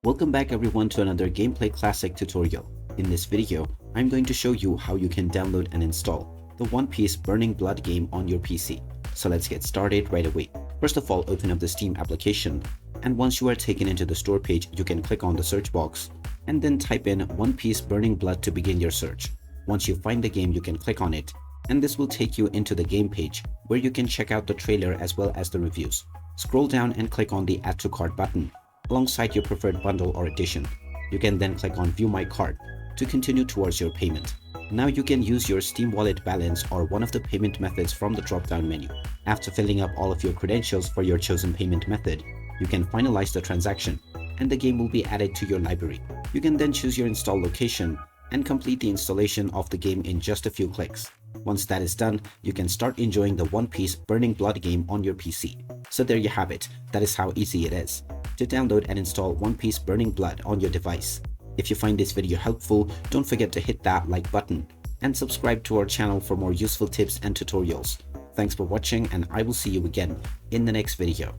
Welcome back everyone to another Gameplay Classic tutorial. In this video, I'm going to show you how you can download and install the One Piece Burning Blood game on your PC. So let's get started right away. First of all, open up the Steam application, and once you are taken into the store page, you can click on the search box and then type in One Piece Burning Blood to begin your search. Once you find the game, you can click on it, and this will take you into the game page where you can check out the trailer as well as the reviews. Scroll down and click on the Add to Cart button alongside your preferred bundle or edition. You can then click on View My Cart to continue towards your payment. Now you can use your Steam Wallet balance or one of the payment methods from the drop-down menu. After filling up all of your credentials for your chosen payment method, you can finalize the transaction and the game will be added to your library. You can then choose your install location and complete the installation of the game in just a few clicks. Once that is done, you can start enjoying the One Piece Burning Blood game on your PC. So there you have it, that is how easy it is to download and install One Piece Burning Blood on your device. If you find this video helpful, don't forget to hit that like button and subscribe to our channel for more useful tips and tutorials. Thanks for watching, and I will see you again in the next video.